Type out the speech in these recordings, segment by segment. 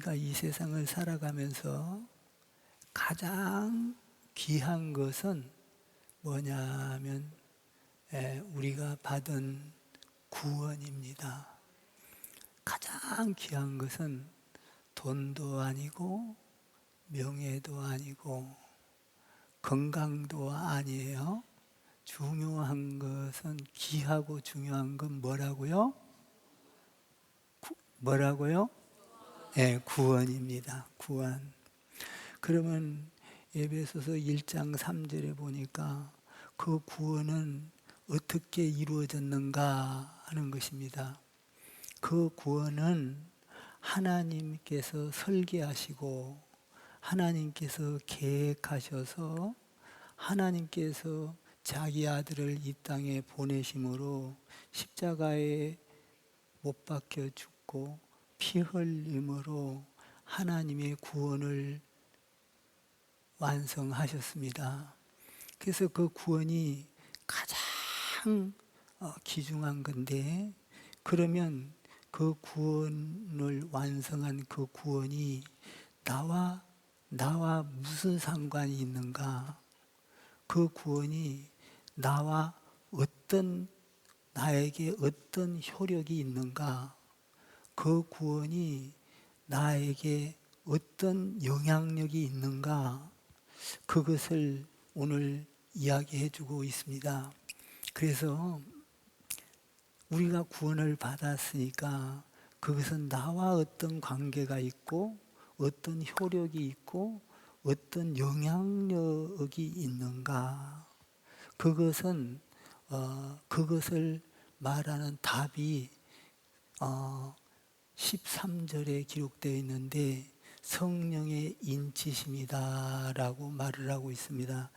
우리가 이 세상을 살아가면서 가장 귀한 것은 뭐냐면 우리가 받은 구원입니다. 가장 귀한 것은 돈도 아니고 명예도 아니고 건강도 아니에요. 중요한 것은, 귀하고 중요한 건 뭐라고요? 뭐라고요? 구원입니다. 구원. 그러면 에베소서 1장 3절에 보니까 그 구원은 어떻게 이루어졌는가 하는 것입니다. 그 구원은 하나님께서 설계하시고 하나님께서 계획하셔서 하나님께서 자기 아들을 이 땅에 보내심으로 십자가에 못 박혀 죽고 피 흘림으로 하나님의 구원을 완성하셨습니다. 그래서 그 구원이 가장 귀중한 건데, 그러면 그 구원을 완성한 그 구원이 나와 무슨 상관이 있는가? 그 구원이 나에게 어떤 효력이 있는가? 그 구원이 나에게 어떤 영향력이 있는가? 그것을 오늘 이야기해 주고 있습니다. 그래서 우리가 구원을 받았으니까 그것은 나와 어떤 관계가 있고 어떤 효력이 있고 어떤 영향력이 있는가? 그것을 말하는 답이 13절에 기록되어 있는데 성령의 인치심이다라고 말을 하고 있습니다.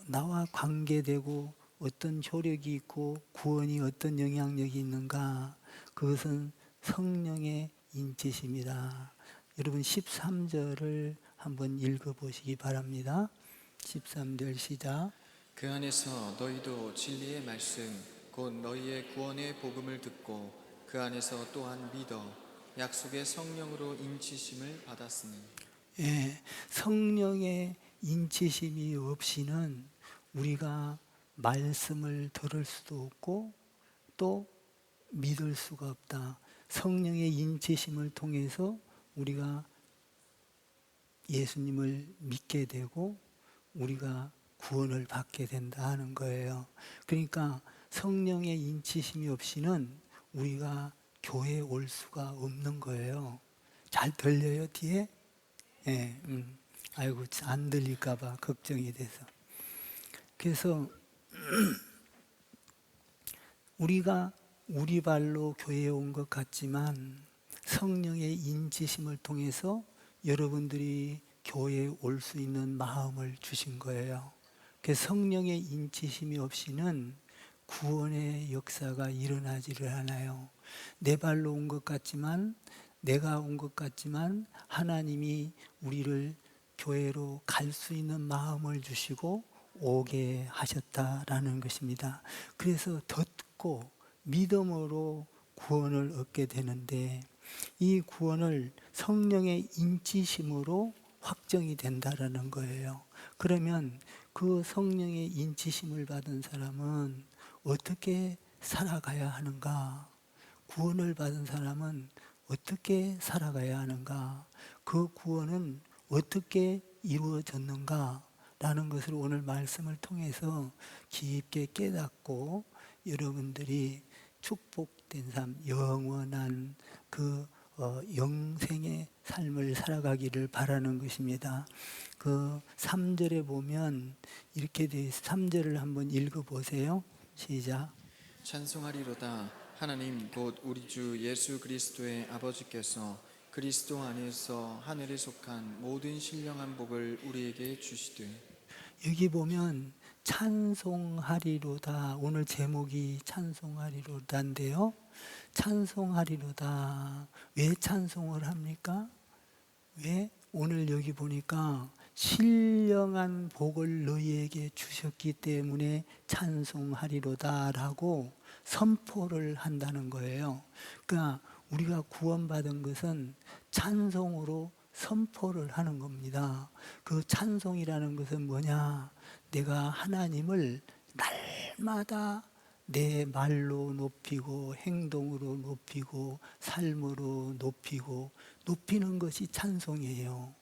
나와 관계되고 어떤 효력이 있고 구원이 어떤 영향력이 있는가? 그것은 성령의 인치심이다. 여러분 13절을 한번 읽어보시기 바랍니다. 13절 시작. 그 안에서 너희도 진리의 말씀 곧 너희의 구원의 복음을 듣고 그 안에서 또한 믿어 약속의 성령으로 인치심을 받았으니. 성령의 인치심이 없이는 우리가 말씀을 들을 수도 없고 또 믿을 수가 없다. 성령의 인치심을 통해서 우리가 예수님을 믿게 되고 우리가 구원을 받게 된다 하는 거예요. 그러니까 성령의 인치심이 없이는 우리가 교회에 올 수가 없는 거예요. 잘 들려요, 뒤에? 아이고, 안 들릴까봐 걱정이 돼서. 그래서 우리가 우리 발로 교회에 온 것 같지만 성령의 인치심을 통해서 여러분들이 교회에 올 수 있는 마음을 주신 거예요. 그래서 성령의 인치심이 없이는 구원의 역사가 일어나지를 않아요. 내 발로 온 것 같지만, 내가 온 것 같지만 하나님이 우리를 교회로 갈 수 있는 마음을 주시고 오게 하셨다라는 것입니다. 그래서 듣고 믿음으로 구원을 얻게 되는데, 이 구원을 성령의 인치심으로 확정이 된다라는 거예요. 그러면 그 성령의 인치심을 받은 사람은 어떻게 살아가야 하는가? 구원을 받은 사람은 어떻게 살아가야 하는가? 그 구원은 어떻게 이루어졌는가? 라는 것을 오늘 말씀을 통해서 깊게 깨닫고 여러분들이 축복된 삶, 영원한 영생의 삶을 살아가기를 바라는 것입니다. 3절에 보면 이렇게 되어 있어요. 3절을 한번 읽어보세요. 시작. 찬송하리로다 하나님 곧 우리 주 예수 그리스도의 아버지께서 그리스도 안에서 하늘에 속한 모든 신령한 복을 우리에게 주시되. 여기 보면 찬송하리로다. 오늘 제목이 찬송하리로다인데요. 찬송하리로다. 왜 찬송을 합니까? 왜? 오늘 여기 보니까 신령한 복을 너희에게 주셨기 때문에 찬송하리로다 라고 선포를 한다는 거예요. 그러니까 우리가 구원받은 것은 찬송으로 선포를 하는 겁니다. 그 찬송이라는 것은 뭐냐? 내가 하나님을 날마다 내 말로 높이고 행동으로 높이고 삶으로 높이고 높이는 것이 찬송이에요.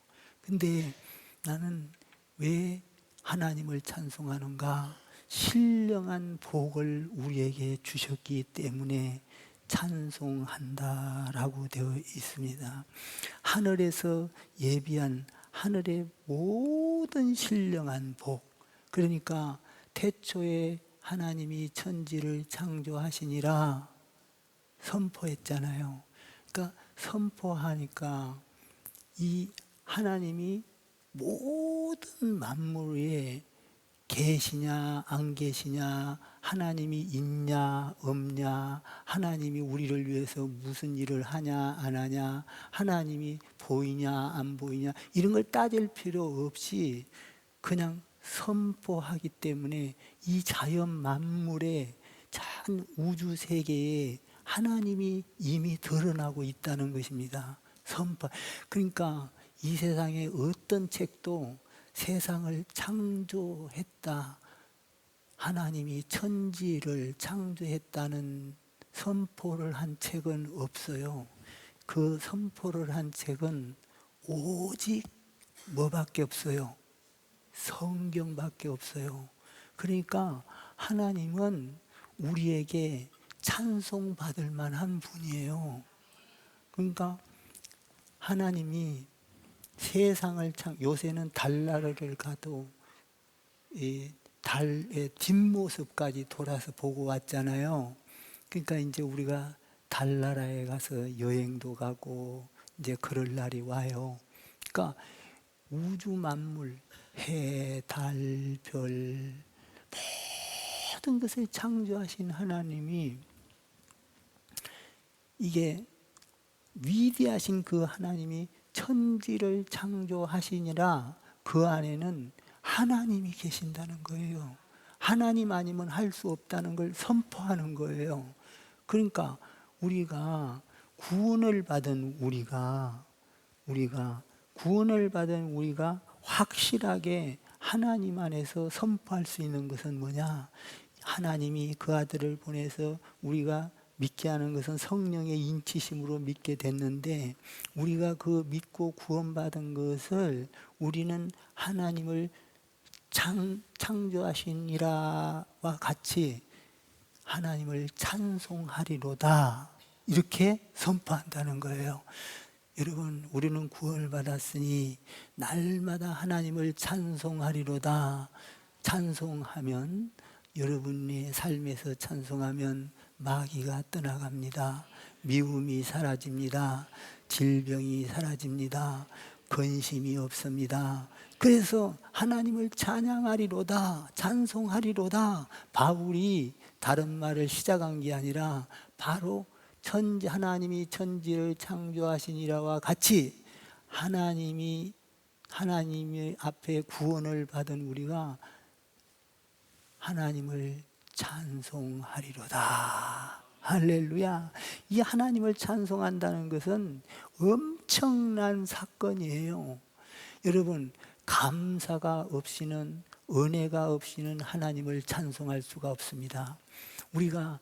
근데 나는 왜 하나님을 찬송하는가? 신령한 복을 우리에게 주셨기 때문에 찬송한다라고 되어 있습니다. 하늘에서 예비한 하늘의 모든 신령한 복, 그러니까 태초에 하나님이 천지를 창조하시니라 선포했잖아요. 그러니까 선포하니까 이 하나님이 모든 만물에 계시냐 안 계시냐, 하나님이 있냐 없냐, 하나님이 우리를 위해서 무슨 일을 하냐 안 하냐, 하나님이 보이냐 안 보이냐, 이런 걸 따질 필요 없이 그냥 선포하기 때문에 이 자연 만물의 전 우주 세계에 하나님이 이미 드러나고 있다는 것입니다. 선포. 그러니까 이 세상에 어떤 책도 세상을 창조했다, 하나님이 천지를 창조했다는 선포를 한 책은 없어요. 그 선포를 한 책은 오직 뭐밖에 없어요? 성경밖에 없어요. 그러니까 하나님은 우리에게 찬송받을 만한 분이에요. 그러니까 하나님이 세상을 요새는 달나라를 가도 이 달의 뒷모습까지 돌아서 보고 왔잖아요. 그러니까 이제 우리가 달나라에 가서 여행도 가고 이제 그럴 날이 와요. 그러니까 우주 만물, 해, 달, 별, 모든 것을 창조하신 하나님이, 이게 위대하신 그 하나님이 천지를 창조하시니라 그 안에는 하나님이 계신다는 거예요. 하나님 아니면 할 수 없다는 걸 선포하는 거예요. 그러니까 우리가 구원을 받은 우리가 확실하게 하나님 안에서 선포할 수 있는 것은 뭐냐? 하나님이 그 아들을 보내서 우리가 믿게 하는 것은 성령의 인치심으로 믿게 됐는데, 우리가 그 믿고 구원받은 것을 우리는 하나님을 창조하시니라와 같이 하나님을 찬송하리로다, 이렇게 선포한다는 거예요. 여러분, 우리는 구원을 받았으니 날마다 하나님을 찬송하리로다. 찬송하면, 여러분의 삶에서 찬송하면 마귀가 떠나갑니다. 미움이 사라집니다. 질병이 사라집니다. 근심이 없습니다. 그래서 하나님을 찬양하리로다, 찬송하리로다. 바울이 다른 말을 시작한 게 아니라 바로 하나님이 천지를 창조하시니라와 같이 하나님의 앞에 구원을 받은 우리가 하나님을 찬송하리로다. 할렐루야. 이 하나님을 찬송한다는 것은 엄청난 사건이에요. 여러분, 감사가 없이는, 은혜가 없이는 하나님을 찬송할 수가 없습니다. 우리가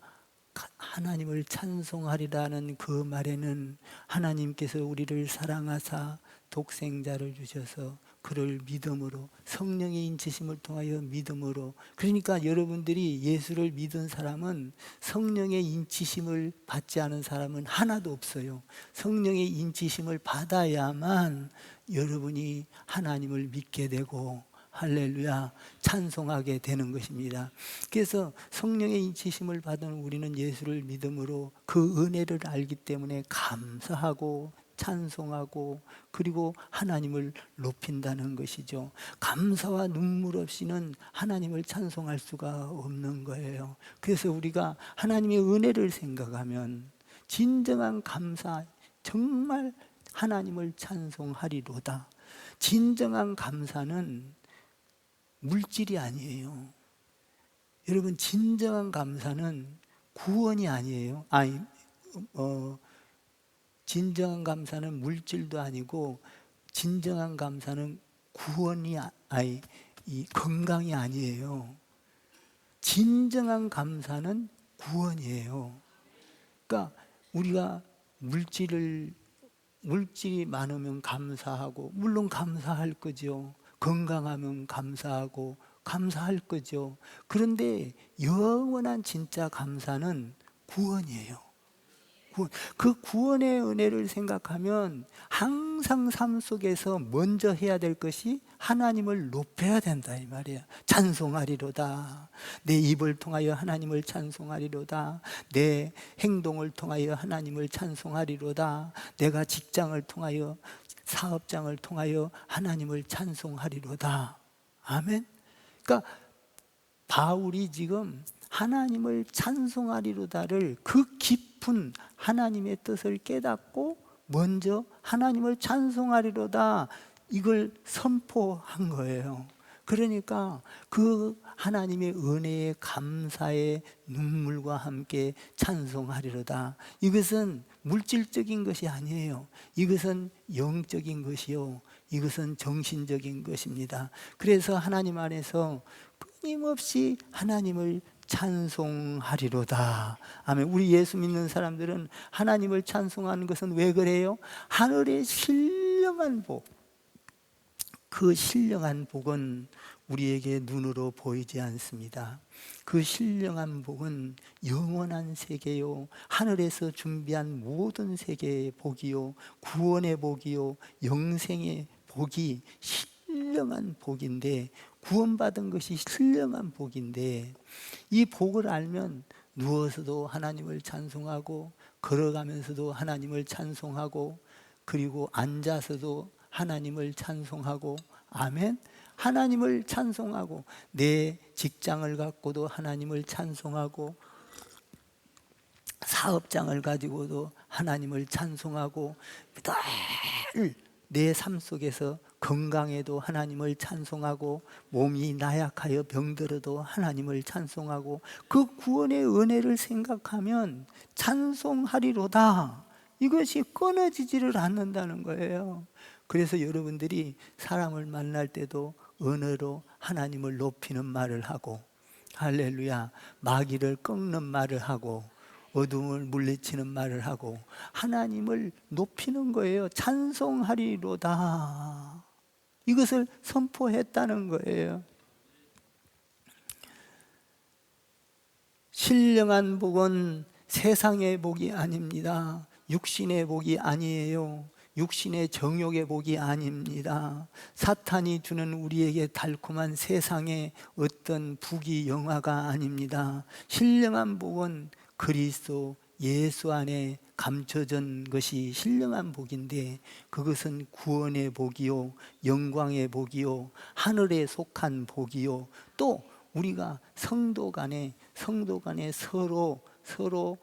하나님을 찬송하리라는 그 말에는 하나님께서 우리를 사랑하사 독생자를 주셔서 그를 믿음으로, 성령의 인치심을 통하여 믿음으로, 그러니까 여러분들이 예수를 믿은 사람은 성령의 인치심을 받지 않은 사람은 하나도 없어요. 성령의 인치심을 받아야만 여러분이 하나님을 믿게 되고 할렐루야 찬송하게 되는 것입니다. 그래서 성령의 인치심을 받은 우리는 예수를 믿음으로 그 은혜를 알기 때문에 감사하고 찬송하고 그리고 하나님을 높인다는 것이죠. 감사와 눈물 없이는 하나님을 찬송할 수가 없는 거예요. 그래서 우리가 하나님의 은혜를 생각하면 진정한 감사, 정말 하나님을 찬송하리로다. 진정한 감사는 물질이 아니에요. 여러분, 진정한 감사는 구원이 아니에요. 진정한 감사는 물질도 아니고 진정한 감사는 구원이 아니 이 건강이 아니에요. 진정한 감사는 구원이에요. 그러니까 우리가 물질이 많으면 감사하고 물론 감사할 거죠. 건강하면 감사하고 감사할 거죠. 그런데 영원한 진짜 감사는 구원이에요. 그 구원의 은혜를 생각하면 항상 삶 속에서 먼저 해야 될 것이 하나님을 높여야 된다 이 말이야. 찬송하리로다. 내 입을 통하여 하나님을 찬송하리로다. 내 행동을 통하여 하나님을 찬송하리로다. 내가 직장을 통하여 사업장을 통하여 하나님을 찬송하리로다. 아멘. 그러니까 바울이 지금 하나님을 찬송하리로다를 그 깊은 하나님의 뜻을 깨닫고 먼저 하나님을 찬송하리로다 이걸 선포한 거예요. 그러니까 그 하나님의 은혜의 감사의 눈물과 함께 찬송하리로다. 이것은 물질적인 것이 아니에요. 이것은 영적인 것이요. 이것은 정신적인 것입니다. 그래서 하나님 안에서 끊임없이 하나님을 찬송하리로다. 아멘. 우리 예수 믿는 사람들은 하나님을 찬송하는 것은 왜 그래요? 하늘의 신령한 복, 그 신령한 복은 우리에게 눈으로 보이지 않습니다. 그 신령한 복은 영원한 세계요, 하늘에서 준비한 모든 세계의 복이요, 구원의 복이요, 영생의 복이 신령한 복인데, 구원받은 것이 신령한 복인데, 이 복을 알면 누워서도 하나님을 찬송하고 걸어가면서도 하나님을 찬송하고 그리고 앉아서도 하나님을 찬송하고, 아멘. 하나님을 찬송하고 내 직장을 갖고도 하나님을 찬송하고 사업장을 가지고도 하나님을 찬송하고 늘 내 삶 속에서 건강에도 하나님을 찬송하고 몸이 나약하여 병들어도 하나님을 찬송하고 그 구원의 은혜를 생각하면 찬송하리로다. 이것이 끊어지지를 않는다는 거예요. 그래서 여러분들이 사람을 만날 때도 은혜로 하나님을 높이는 말을 하고, 할렐루야, 마귀를 꺾는 말을 하고 어둠을 물리치는 말을 하고 하나님을 높이는 거예요. 찬송하리로다. 이것을 선포했다는 거예요. 신령한 복은 세상의 복이 아닙니다. 육신의 복이 아니에요. 육신의 정욕의 복이 아닙니다. 사탄이 주는 우리에게 달콤한 세상의 어떤 부귀 영화가 아닙니다. 신령한 복은 그리스도 예수 안에 감춰진 것이 신령한 복인데, 그것은 구원의 복이요, 영광의 복이요, 하늘에 속한 복이요, 또 우리가 성도 간에 서로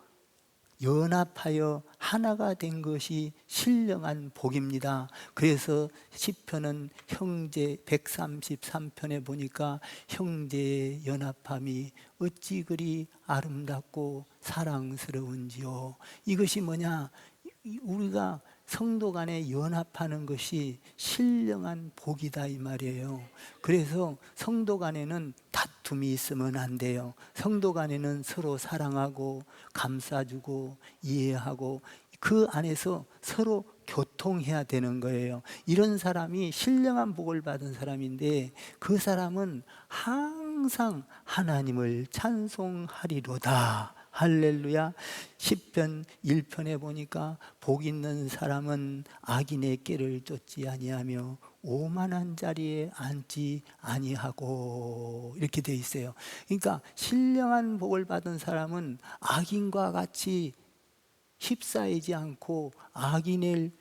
연합하여 하나가 된 것이 신령한 복입니다. 그래서 시편은 형제 133편에 보니까 형제의 연합함이 어찌 그리 아름답고 사랑스러운지요. 이것이 뭐냐? 우리가 성도 간에 연합하는 것이 신령한 복이다 이 말이에요. 그래서 성도 간에는 다툼이 있으면 안 돼요. 성도 간에는 서로 사랑하고 감싸주고 이해하고 그 안에서 서로 교통해야 되는 거예요. 이런 사람이 신령한 복을 받은 사람인데, 그 사람은 항상 하나님을 찬송하리로다. 할렐루야. 시편 1편에 보니까 복 있는 사람은 악인의 꾀를 쫓지 아니하며 오만한 자리에 앉지 아니하고, 이렇게 돼 있어요. 그러니까 신령한 복을 받은 사람은 악인과 같이 휩싸이지 않고 악인을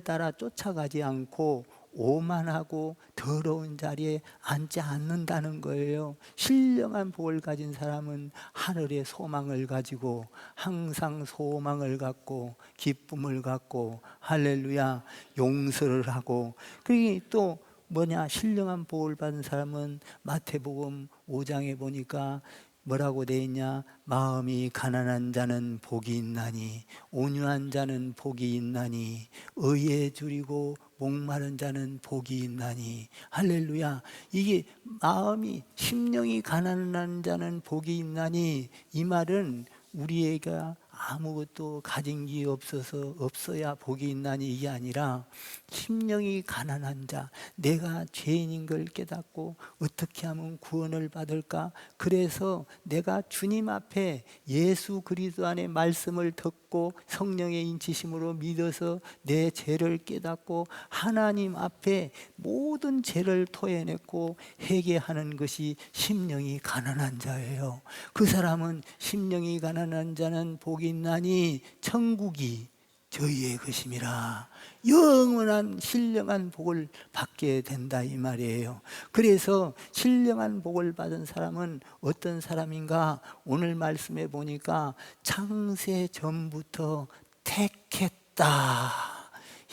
따라 쫓아가지 않고 오만하고 더러운 자리에 앉지 않는다는 거예요. 신령한 복을 가진 사람은 하늘의 소망을 가지고 항상 소망을 갖고 기쁨을 갖고, 할렐루야, 용서를 하고. 그게 또 뭐냐? 신령한 복을 받은 사람은 마태복음 5장에 보니까 뭐라고 돼 있냐? 마음이 가난한 자는 복이 있나니, 온유한 자는 복이 있나니, 의에 줄이고 목마른 자는 복이 있나니. 할렐루야. 이게 마음이, 심령이 가난한 자는 복이 있나니, 이 말은 우리가 아무것도 가진 게 없어야 복이 있나니, 이게 아니라 심령이 가난한 자, 내가 죄인인 걸 깨닫고 어떻게 하면 구원을 받을까? 그래서 내가 주님 앞에 예수 그리스도 안에 말씀을 듣고 성령의 인치심으로 믿어서 내 죄를 깨닫고 하나님 앞에 모든 죄를 토해냈고 회개하는 것이 심령이 가난한 자예요. 그 사람은 심령이 가난한 자는 복이 있나니 천국이 저희의 것임이라. 영원한 신령한 복을 받게 된다, 이 말이에요. 그래서 신령한 복을 받은 사람은 어떤 사람인가? 오늘 말씀에 보니까 창세 전부터 택했다.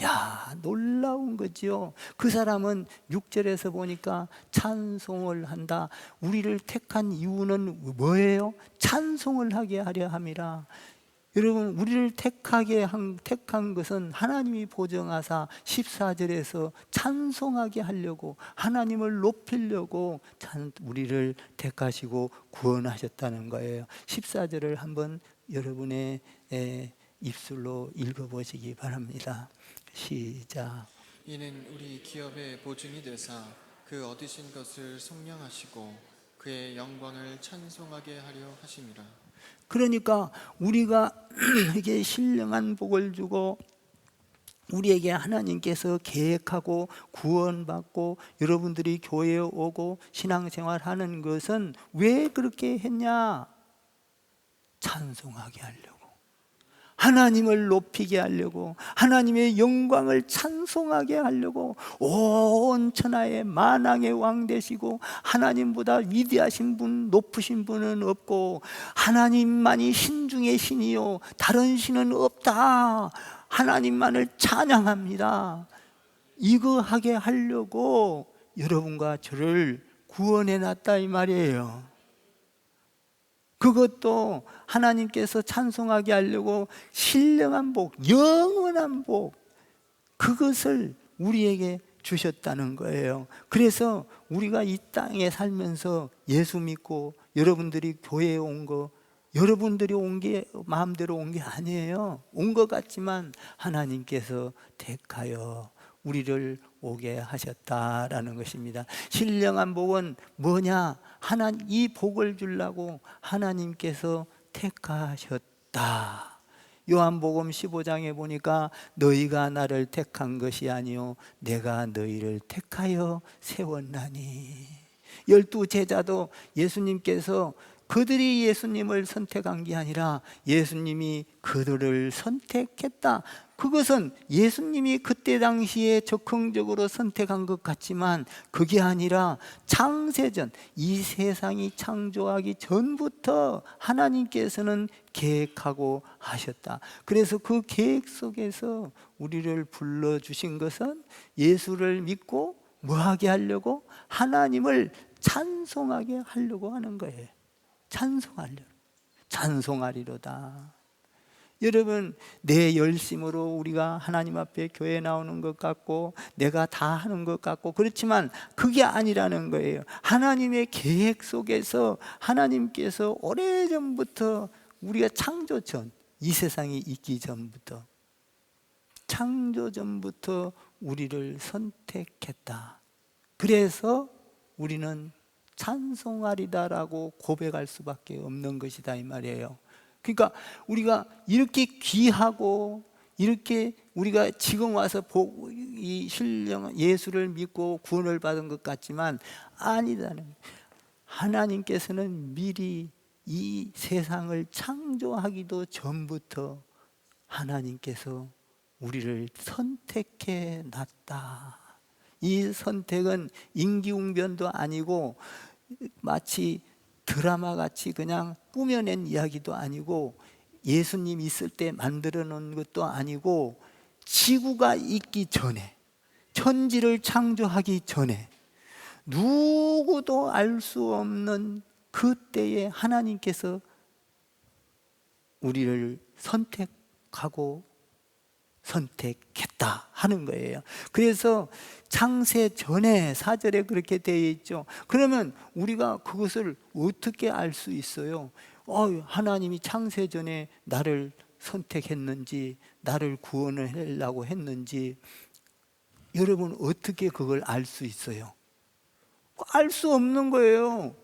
야, 놀라운 거지요. 그 사람은 6절에서 보니까 찬송을 한다. 우리를 택한 이유는 뭐예요? 찬송을 하게 하려 함이라. 여러분, 우리를 택한 것은 하나님이 보정하사 14절에서 찬송하게 하려고, 하나님을 높이려고 우리를 택하시고 구원하셨다는 거예요. 14절을 한번 여러분의 입술로 읽어보시기 바랍니다. 시작. 이는 우리 기업의 보증이 되사 그 얻으신 것을 속량하시고 그의 영광을 찬송하게 하려 하심이라. 그러니까 우리가 이게 신령한 복을 주고 우리에게 하나님께서 계획하고 구원받고 여러분들이 교회에 오고 신앙생활하는 것은 왜 그렇게 했냐? 찬송하게 하려고, 하나님을 높이게 하려고, 하나님의 영광을 찬송하게 하려고. 온 천하의 만왕의 왕 되시고 하나님보다 위대하신 분, 높으신 분은 없고 하나님만이 신 중의 신이요 다른 신은 없다. 하나님만을 찬양합니다. 이거 하게 하려고 여러분과 저를 구원해 놨다, 이 말이에요. 그것도 하나님께서 찬송하게 하려고 신령한 복, 영원한 복, 그것을 우리에게 주셨다는 거예요. 그래서 우리가 이 땅에 살면서 예수 믿고 여러분들이 교회에 온 거, 여러분들이 온 게 마음대로 온 게 아니에요. 온 것 같지만 하나님께서 택하여 우리를 오게 하셨다라는 것입니다. 신령한 복은 뭐냐? 이 복을 주려고 하나님께서 택하셨다. 요한복음 15장에 보니까 너희가 나를 택한 것이 아니요 내가 너희를 택하여 세웠나니. 12 제자도 예수님께서 그들이 예수님을 선택한 게 아니라 예수님이 그들을 선택했다. 그것은 예수님이 그때 당시에 적극적으로 선택한 것 같지만 그게 아니라 창세전, 이 세상이 창조하기 전부터 하나님께서는 계획하고 하셨다. 그래서 그 계획 속에서 우리를 불러주신 것은 예수를 믿고 뭐 하게 하려고? 하나님을 찬송하게 하려고 하는 거예요. 찬송하리로다. 여러분, 내 열심으로 우리가 하나님 앞에 교회 나오는 것 같고 내가 다 하는 것 같고 그렇지만 그게 아니라는 거예요. 하나님의 계획 속에서 하나님께서 오래전부터 우리가 창조 전, 이 세상이 있기 전부터, 창조 전부터 우리를 선택했다. 그래서 우리는 찬송하리다라고 고백할 수밖에 없는 것이다, 이 말이에요. 그러니까 우리가 이렇게 귀하고 이렇게 우리가 지금 와서 이 신령 예수를 믿고 구원을 받은 것 같지만 아니다는, 하나님께서는 미리 이 세상을 창조하기도 전부터 하나님께서 우리를 선택해 놨다. 이 선택은 임기응변도 아니고 마치 드라마 같이 그냥 꾸며낸 이야기도 아니고 예수님 있을 때 만들어 놓은 것도 아니고 지구가 있기 전에, 천지를 창조하기 전에 누구도 알 수 없는 그때에 하나님께서 우리를 선택하고 선택했다 하는 거예요. 그래서 창세 전에 4절에 그렇게 되어 있죠. 그러면 우리가 그것을 어떻게 알 수 있어요? 하나님이 창세 전에 나를 선택했는지, 나를 구원을 하려고 했는지, 여러분 어떻게 그걸 알 수 있어요? 알 수 없는 거예요.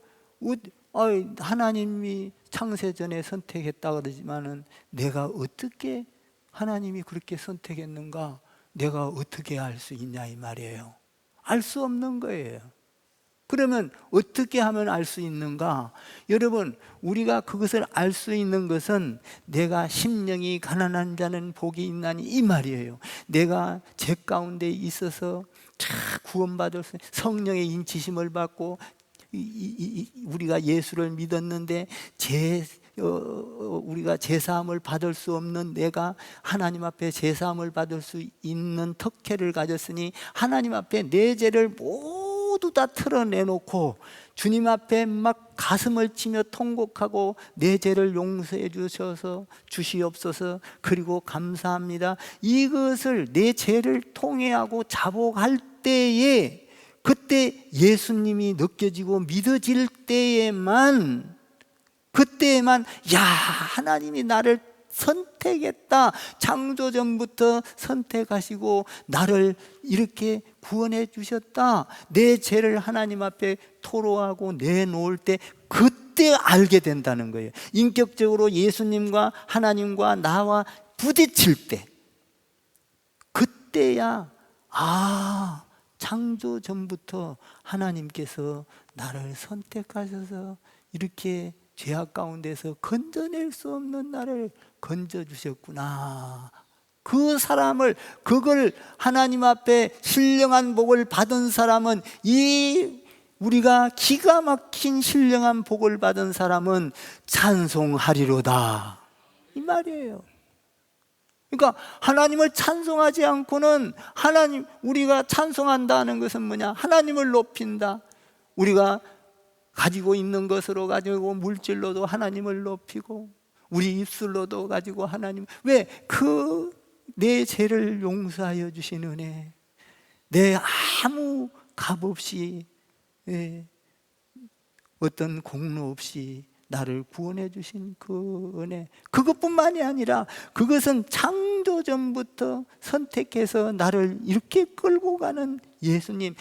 하나님이 창세 전에 선택했다 그러지만은 내가 어떻게 하나님이 그렇게 선택했는가, 내가 어떻게 알 수 있냐 이 말이에요. 알 수 없는 거예요. 그러면 어떻게 하면 알 수 있는가? 여러분, 우리가 그것을 알 수 있는 것은 내가 심령이 가난한 자는 복이 있나니 이 말이에요. 내가 죄 가운데 있어서 구원받을 수, 성령의 인치심을 받고 우리가 예수를 믿었는데 우리가 제사함을 받을 수 없는 내가 하나님 앞에 제사함을 받을 수 있는 특혜를 가졌으니 하나님 앞에 내 죄를 모두 다 털어내놓고 주님 앞에 막 가슴을 치며 통곡하고 내 죄를 용서해 주셔서 주시옵소서, 그리고 감사합니다, 이것을 내 죄를 통회하고 자복할 때에, 그때 예수님이 느껴지고 믿어질 때에만, 그때에만 야, 하나님이 나를 선택했다, 창조전부터 선택하시고 나를 이렇게 구원해 주셨다, 내 죄를 하나님 앞에 토로하고 내놓을 때 그때 알게 된다는 거예요. 인격적으로 예수님과 하나님과 나와 부딪힐 때, 그때야 창조 전부터 하나님께서 나를 선택하셔서 이렇게 죄악 가운데서 건져낼 수 없는 나를 건져주셨구나. 그 사람을, 그걸 하나님 앞에 신령한 복을 받은 사람은, 우리가 기가 막힌 신령한 복을 받은 사람은 찬송하리로다 이 말이에요. 그러니까 하나님을 찬송하지 않고는, 우리가 찬송한다는 것은 뭐냐? 하나님을 높인다. 우리가 가지고 있는 것으로 가지고 물질로도 하나님을 높이고 우리 입술로도 가지고 하나님, 왜? 내 죄를 용서하여 주신 은혜, 내 아무 값 없이, 어떤 공로 없이 나를 구원해 주신 그 은혜, 그것뿐만이 아니라 그것은 창조 전부터 선택해서 나를 이렇게 끌고 가는 예수님,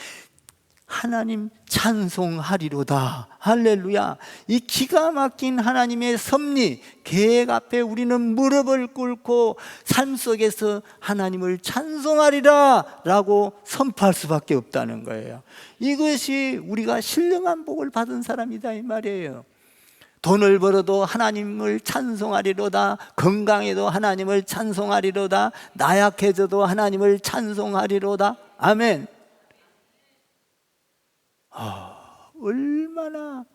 하나님 찬송하리로다. 할렐루야. 이 기가 막힌 하나님의 섭리, 계획 앞에 우리는 무릎을 꿇고 삶 속에서 하나님을 찬송하리라 라고 선포할 수밖에 없다는 거예요. 이것이 우리가 신령한 복을 받은 사람이다 이 말이에요. 돈을 벌어도 하나님을 찬송하리로다, 건강해도 하나님을 찬송하리로다, 나약해져도 하나님을 찬송하리로다. 아멘. 얼마나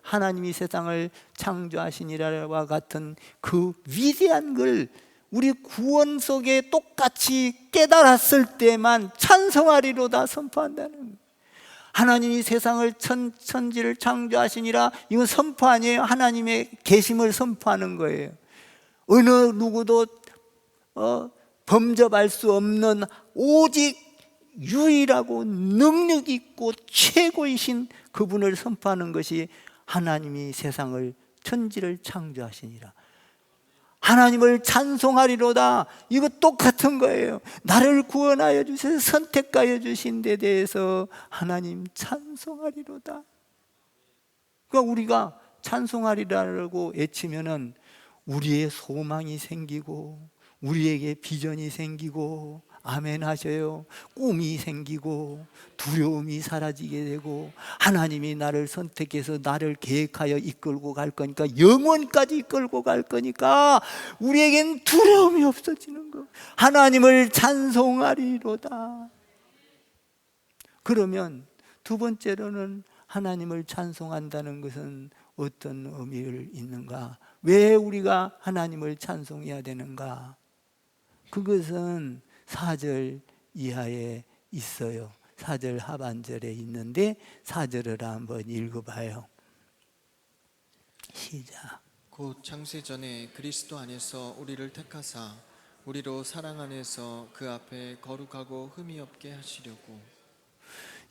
하나님이 세상을 창조하시니라와 같은 그 위대한 걸 우리 구원 속에 똑같이 깨달았을 때만 찬송하리로다 선포한다는 거예요. 하나님이 세상을 천지를 창조하시니라, 이건 선포 아니에요. 하나님의 계심을 선포하는 거예요. 어느 누구도 범접할 수 없는 오직 유일하고 능력 있고 최고이신 그분을 선포하는 것이 하나님이 세상을 천지를 창조하시니라. 하나님을 찬송하리로다, 이거 똑같은 거예요. 나를 구원하여 주셔서 선택하여 주신 데 대해서 하나님 찬송하리로다. 그러니까 우리가 찬송하리라고 외치면은 우리의 소망이 생기고 우리에게 비전이 생기고, 아멘 하셔요. 꿈이 생기고 두려움이 사라지게 되고, 하나님이 나를 선택해서 나를 계획하여 이끌고 갈 거니까, 영원까지 이끌고 갈 거니까 우리에겐 두려움이 없어지는 거. 하나님을 찬송하리로다. 그러면 두 번째로는 하나님을 찬송한다는 것은 어떤 의미가 있는가? 왜 우리가 하나님을 찬송해야 되는가? 그것은 4절 이하에 있어요. 4절 하반절에 있는데 4절을 한번 읽어봐요. 시작. 곧 창세 전에 그리스도 안에서 우리를 택하사 우리로 사랑 안에서 그 앞에 거룩하고 흠이 없게 하시려고.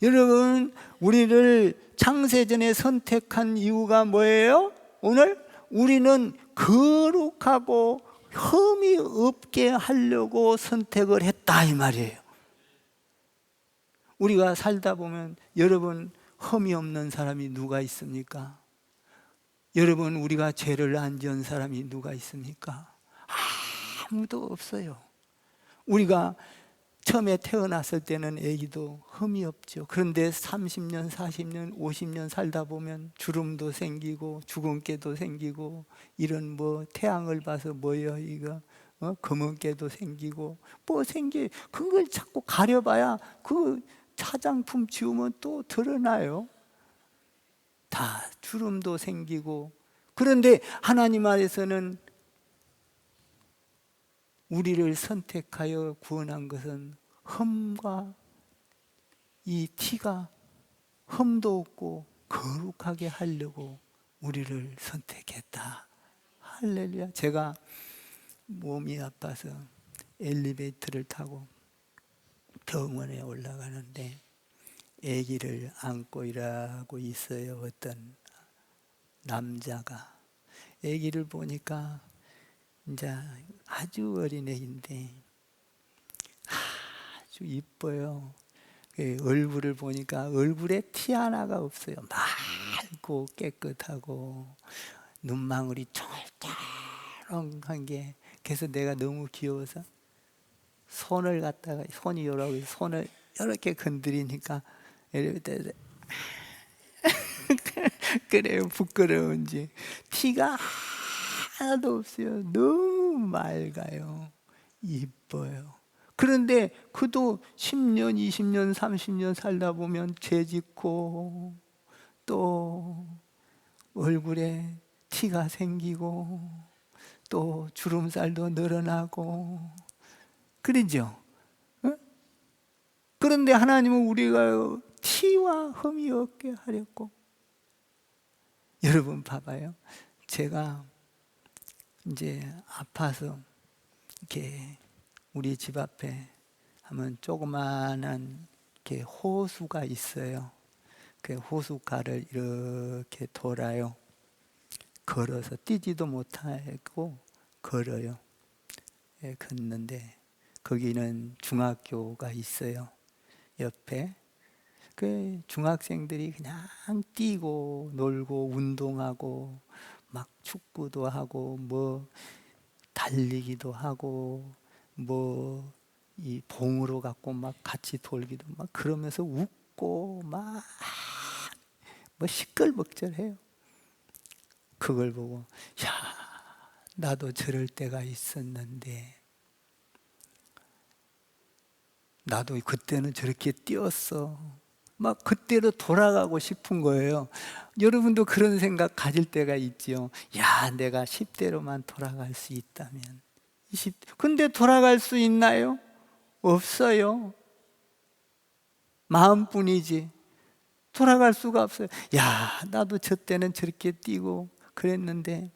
여러분, 우리를 창세전에 선택한 이유가 뭐예요? 오늘 우리는 거룩하고 흠이 없게 하려고 선택을 했다 이 말이에요. 우리가 살다 보면 여러분, 흠이 없는 사람이 누가 있습니까? 여러분, 우리가 죄를 안 지은 사람이 누가 있습니까? 아무도 없어요. 우리가 처음에 태어났을 때는 아기도 흠이 없죠. 그런데 30년, 40년, 50년 살다 보면 주름도 생기고 주근깨도 생기고 이런 뭐 태양을 봐서 뭐예요 이거 검은깨도 생기고 뭐 생기 그걸 자꾸 가려봐야 그 화장품 지우면 또 드러나요. 다 주름도 생기고. 그런데 하나님 안에서는 우리를 선택하여 구원한 것은 흠과 이 티가 흠도 없고 거룩하게 하려고 우리를 선택했다. 할렐루야. 제가 몸이 아파서 엘리베이터를 타고 병원에 올라가는데 아기를 안고 일하고 있어요. 어떤 남자가. 아기를 보니까 이제 아주 어린 애인데 아주 이뻐요. 얼굴을 보니까 얼굴에 티 하나가 없어요. 맑고 깨끗하고 눈망울이 쫄쫄한 게. 그래서 내가 너무 귀여워서 손을 갖다가 손이 요라고 손을 이렇게 건드리니까 엘리베이터에서 그래요. 부끄러운지 티가 하나도 없어요. 너무 맑아요. 이뻐요. 그런데 그도 10년, 20년, 30년 살다 보면 죄 짓고 또 얼굴에 티가 생기고 또 주름살도 늘어나고 그러죠. 그런데 하나님은 우리가 티와 흠이 없게 하렸고. 여러분 봐봐요. 제가 이제 아파서 이렇게 우리 집 앞에 하면 조그만한 이렇게 호수가 있어요. 그 호수가를 이렇게 돌아요. 걸어서 뛰지도 못하고 걸어요. 예, 걷는데 거기는 중학교가 있어요. 옆에 그 중학생들이 그냥 뛰고 놀고 운동하고 막 축구도 하고 뭐 달리기도 하고 뭐 이 봉으로 갖고 막 같이 돌기도 막 그러면서 웃고 막 뭐 시끌벅적해요. 그걸 보고 야, 나도 저럴 때가 있었는데 나도 그때는 저렇게 뛰었어. 막 그때로 돌아가고 싶은 거예요. 여러분도 그런 생각 가질 때가 있지요. 야, 내가 10대로만 돌아갈 수 있다면. 20대. 근데 돌아갈 수 있나요? 없어요. 마음뿐이지. 돌아갈 수가 없어요. 야, 나도 저 때는 저렇게 뛰고 그랬는데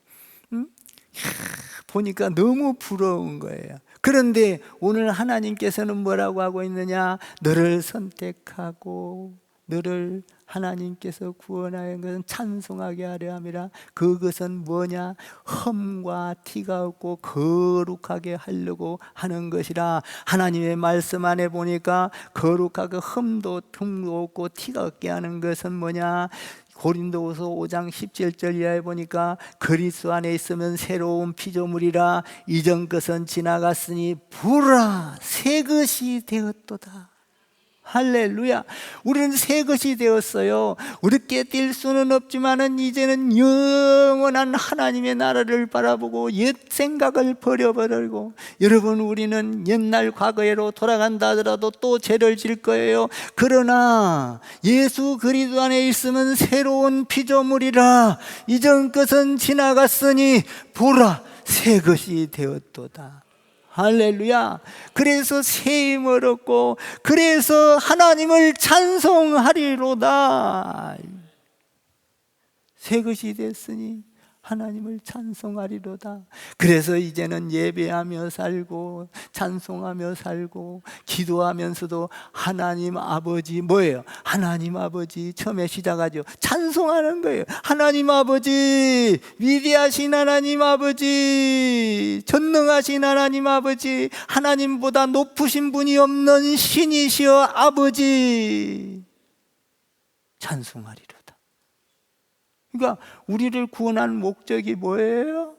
보니까 너무 부러운 거예요. 그런데 오늘 하나님께서는 뭐라고 하고 있느냐? 너를 선택하고 너를 하나님께서 구원하는 것은 찬송하게 하려 함이라. 그것은 뭐냐? 흠과 티가 없고 거룩하게 하려고 하는 것이라. 하나님의 말씀 안에 보니까 거룩하고 흠도 없고 티가 없게 하는 것은 뭐냐? 고린도후서 5장 17절 이하에 보니까 그리스도 안에 있으면 새로운 피조물이라. 이전 것은 지나갔으니 보라 새 것이 되었도다. 할렐루야. 우리는 새 것이 되었어요. 우리께 뛸 수는 없지만은 이제는 영원한 하나님의 나라를 바라보고 옛 생각을 버려버리고. 여러분, 우리는 옛날 과거에로 돌아간다 하더라도 또 죄를 질 거예요. 그러나 예수 그리스도 안에 있으면 새로운 피조물이라. 이전 것은 지나갔으니 보라 새 것이 되었도다. 할렐루야. 그래서 새 힘을 얻고 그래서 하나님을 찬송하리로다. 새 것이 됐으니 하나님을 찬송하리로다. 그래서 이제는 예배하며 살고 찬송하며 살고 기도하면서도 하나님 아버지 뭐예요? 하나님 아버지 처음에 시작하죠. 찬송하는 거예요. 하나님 아버지, 위대하신 하나님 아버지, 전능하신 하나님 아버지, 하나님보다 높으신 분이 없는 신이시여 아버지, 찬송하리로다. 그러니까 우리를 구원한 목적이 뭐예요?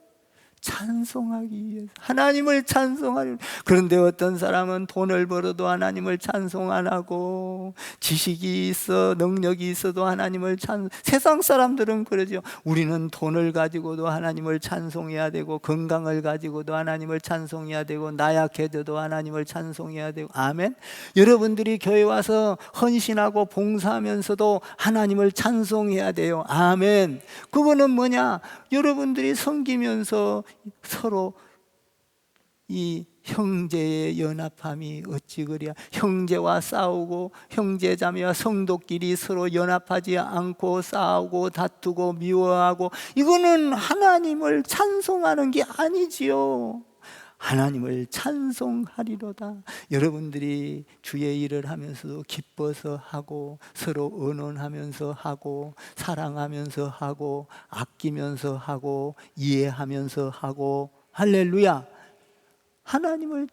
찬송하기 위해서, 하나님을 찬송하려. 그런데 어떤 사람은 돈을 벌어도 하나님을 찬송 안 하고, 지식이 있어 능력이 있어도 하나님을 세상 사람들은 그러죠. 우리는 돈을 가지고도 하나님을 찬송해야 되고, 건강을 가지고도 하나님을 찬송해야 되고, 나약해져도 하나님을 찬송해야 되고. 아멘. 여러분들이 교회 와서 헌신하고 봉사하면서도 하나님을 찬송해야 돼요. 아멘. 그거는 뭐냐? 여러분들이 섬기면서 서로 이 형제의 연합함이 어찌 그랴, 형제와 싸우고 형제자매와 성도끼리 서로 연합하지 않고 싸우고 다투고 미워하고, 이거는 하나님을 찬송하는 게 아니지요. 하나님을 찬송하리로다. 여러분들이 주의 일을 하면서도 기뻐서 하고, 서로 의논하면서 하고, 사랑하면서 하고, 아끼면서 하고, 이해하면서 하고, 할렐루야. 하나님을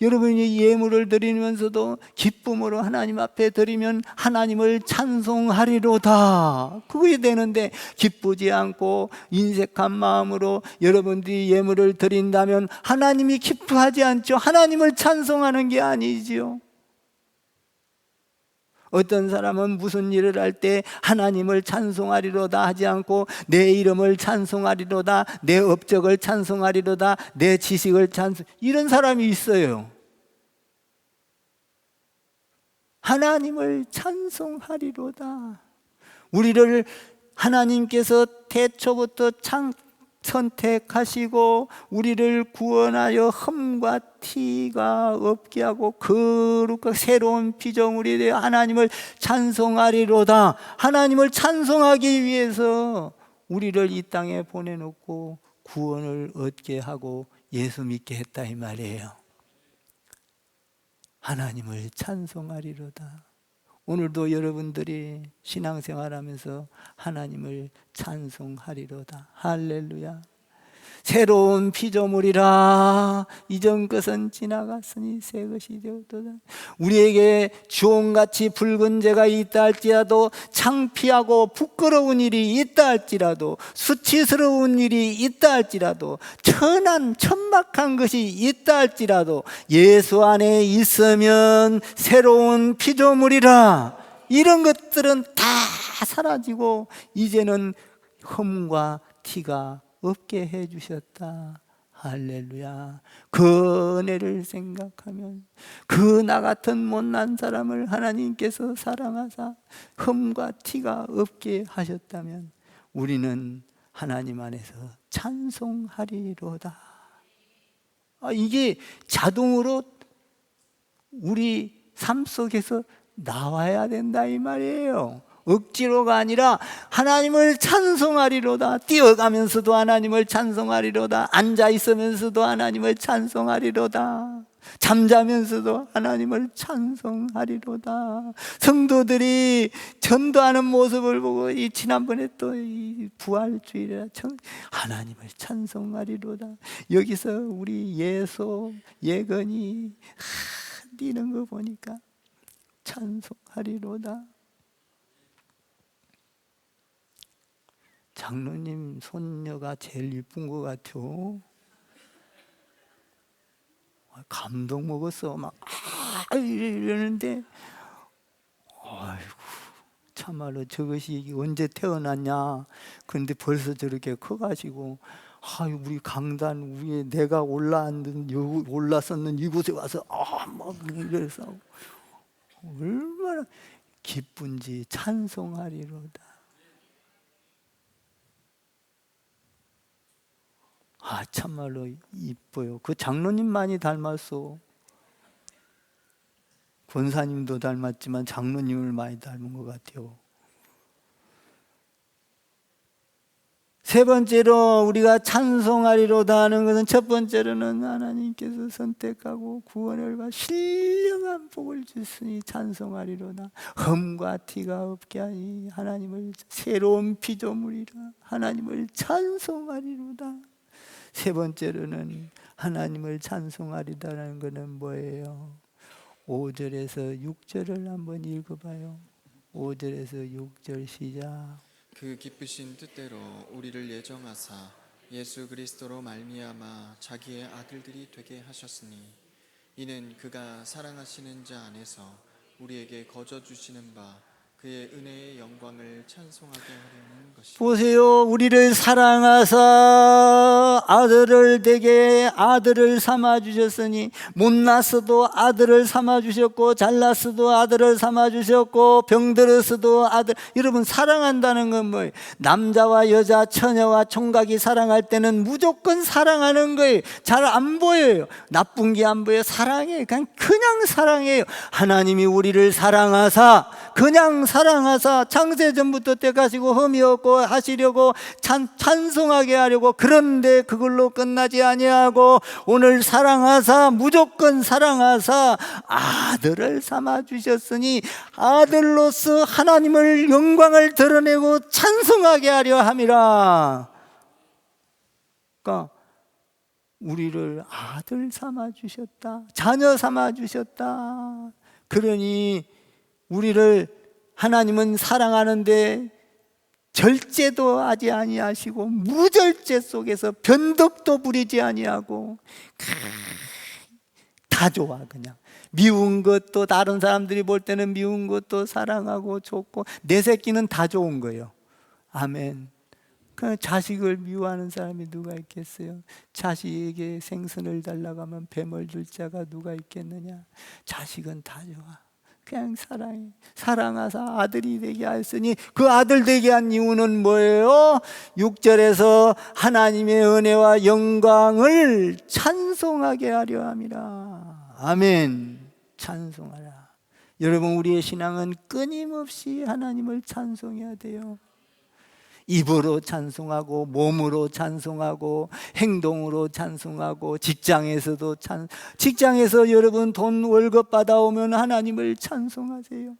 여러분이 예물을 드리면서도 기쁨으로 하나님 앞에 드리면 하나님을 찬송하리로다. 그게 되는데, 기쁘지 않고 인색한 마음으로 여러분들이 예물을 드린다면 하나님이 기뻐하지 않죠. 하나님을 찬송하는 게 아니지요. 어떤 사람은 무슨 일을 할 때 하나님을 찬송하리로다 하지 않고 내 이름을 찬송하리로다, 내 업적을 찬송하리로다, 내 지식을 이런 사람이 있어요. 하나님을 찬송하리로다. 우리를 하나님께서 태초부터 선택하시고 우리를 구원하여 흠과 티가 없게 하고 거룩하고 새로운 피조물이 되어 하나님을 찬송하리로다. 하나님을 찬송하기 위해서 우리를 이 땅에 보내놓고 구원을 얻게 하고 예수 믿게 했다 이 말이에요. 하나님을 찬송하리로다. 오늘도 여러분들이 신앙생활하면서 하나님을 찬송하리로다. 할렐루야. 새로운 피조물이라 이전 것은 지나갔으니 새 것이 되었도다. 우리에게 주홍같이 붉은 죄가 있다 할지라도, 창피하고 부끄러운 일이 있다 할지라도, 수치스러운 일이 있다 할지라도, 천박한 것이 있다 할지라도 예수 안에 있으면 새로운 피조물이라. 이런 것들은 다 사라지고 이제는 흠과 티가 없게 해주셨다. 할렐루야. 그 은혜를 생각하면 그 나 같은 못난 사람을 하나님께서 사랑하사 흠과 티가 없게 하셨다면 우리는 하나님 안에서 찬송하리로다. 이게 자동으로 우리 삶 속에서 나와야 된다 이 말이에요. 억지로가 아니라 하나님을 찬송하리로다. 뛰어가면서도 하나님을 찬송하리로다. 앉아있으면서도 하나님을 찬송하리로다. 잠자면서도 하나님을 찬송하리로다. 성도들이 전도하는 모습을 보고 지난번에 또 이 부활주일이라 하나님을 찬송하리로다. 여기서 우리 예소 예건이 뛰는 거 보니까 찬송하리로다. 장로님 손녀가 제일 이쁜 것 같아요. 감동 먹었어. 막 이러는데, 아이고 참말로 저것이 언제 태어났냐. 그런데 벌써 저렇게 커가지고, 우리 강단 위에 내가 올랐었는 이곳에 와서 막 이래서 얼마나 기쁜지 찬송하리로다. 참말로 이뻐요. 그 장로님 많이 닮았어. 권사님도 닮았지만 장로님을 많이 닮은 것 같아요. 세 번째로 우리가 찬송하리로다 하는 것은, 첫 번째로는 하나님께서 선택하고 구원을 받아 신령한 복을 주시니 찬송하리로다. 흠과 티가 없게 하니 하나님을, 새로운 피조물이라 하나님을 찬송하리로다. 세 번째로는 하나님을 찬송하리다라는 것은 뭐예요? 5절에서 6절을 한번 읽어봐요. 5절에서 6절 시작. 그 기쁘신 뜻대로 우리를 예정하사 예수 그리스도로 말미암아 자기의 아들들이 되게 하셨으니 이는 그가 사랑하시는 자 안에서 우리에게 거저 주시는 바 그의 은혜의 영광을 찬송하게 하려는 것이다. 보세요. 우리를 사랑하사 아들을 되게 아들을 삼아 주셨으니, 못났어도 아들을 삼아 주셨고, 잘났어도 아들을 삼아 주셨고, 병들었어도 아들. 여러분, 사랑한다는 건 뭐예요? 남자와 여자, 처녀와 총각이 사랑할 때는 무조건 사랑하는 거예요. 잘 안 보여요. 나쁜 게 안 보여요. 사랑해요. 그냥 사랑해요. 하나님이 우리를 사랑하사, 그냥 사랑하사 창세전부터 때가시고 흠이 없고 하시려고 찬송하게 하려고. 그런데 그걸로 끝나지 아니하고 오늘 사랑하사, 무조건 사랑하사 아들을 삼아 주셨으니 아들로서 하나님을 영광을 드러내고 찬송하게 하려 함이라. 그러니까 우리를 아들 삼아 주셨다, 자녀 삼아 주셨다. 그러니 우리를 하나님은 사랑하는데 절제도 하지 아니하시고 무절제 속에서 변덕도 부리지 아니하고 다 좋아. 그냥 미운 것도, 다른 사람들이 볼 때는 미운 것도 사랑하고 좋고, 내 새끼는 다 좋은 거예요. 아멘. 그 자식을 미워하는 사람이 누가 있겠어요? 자식에게 생선을 달라고 하면 뱀을 줄 자가 누가 있겠느냐? 자식은 다 좋아. 그냥 사랑해. 사랑하사 아들이 되게 하였으니, 그 아들 되게 한 이유는 뭐예요? 6절에서 하나님의 은혜와 영광을 찬송하게 하려 함이라. 아멘. 찬송하라. 여러분, 우리의 신앙은 끊임없이 하나님을 찬송해야 돼요. 입으로 찬송하고, 몸으로 찬송하고, 행동으로 찬송하고, 직장에서도 직장에서 여러분 돈 월급 받아오면 하나님을 찬송하세요.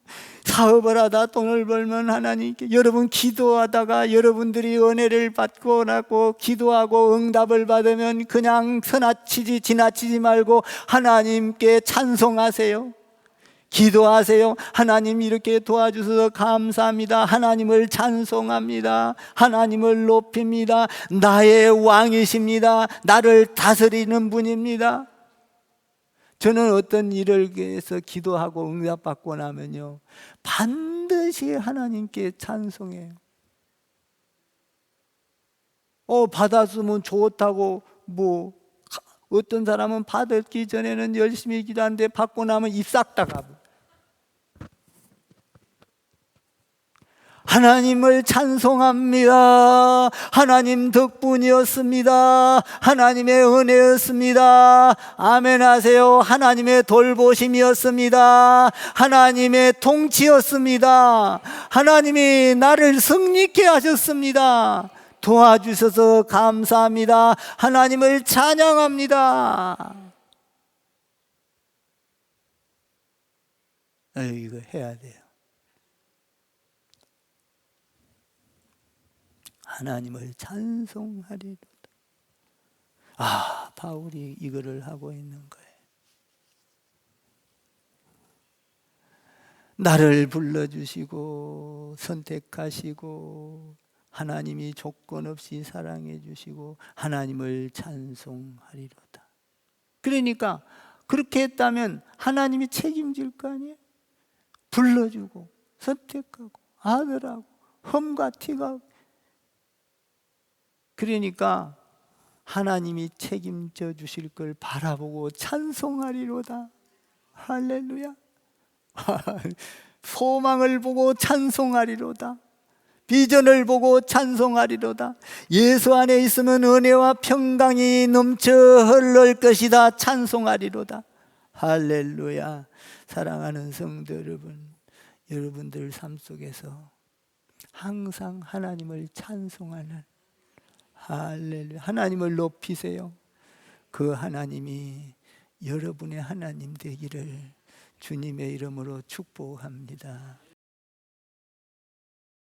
사업을 하다 돈을 벌면 하나님께, 여러분 기도하다가 여러분들이 은혜를 받고 나고 기도하고 응답을 받으면 그냥 지나치지 말고 하나님께 찬송하세요. 기도하세요. 하나님 이렇게 도와주셔서 감사합니다. 하나님을 찬송합니다. 하나님을 높입니다. 나의 왕이십니다. 나를 다스리는 분입니다. 저는 어떤 일을 위해서 기도하고 응답받고 나면요, 반드시 하나님께 찬송해요. 받았으면 좋다고, 어떤 사람은 받기 전에는 열심히 기도하는데 받고 나면 입 싹 다 가고. 하나님을 찬송합니다. 하나님 덕분이었습니다. 하나님의 은혜였습니다. 아멘 하세요. 하나님의 돌보심이었습니다. 하나님의 통치였습니다. 하나님이 나를 승리케 하셨습니다. 도와주셔서 감사합니다. 하나님을 찬양합니다. 이거 해야 돼요. 하나님을 찬송하리로다. 바울이 이거를 하고 있는 거예요. 나를 불러주시고 선택하시고 하나님이 조건 없이 사랑해 주시고 하나님을 찬송하리로다. 그러니까 그렇게 했다면 하나님이 책임질 거 아니에요? 불러주고 선택하고 아들하고 흠과 티가. 그러니까 하나님이 책임져 주실 걸 바라보고 찬송하리로다. 할렐루야. 소망을 보고 찬송하리로다. 비전을 보고 찬송하리로다. 예수 안에 있으면 은혜와 평강이 넘쳐 흘러올 것이다. 찬송하리로다. 할렐루야. 사랑하는 성도 여러분, 여러분들 삶 속에서 항상 하나님을 찬송하는 할렐루야. 하나님을 높이세요. 그 하나님이 여러분의 하나님 되기를 주님의 이름으로 축복합니다.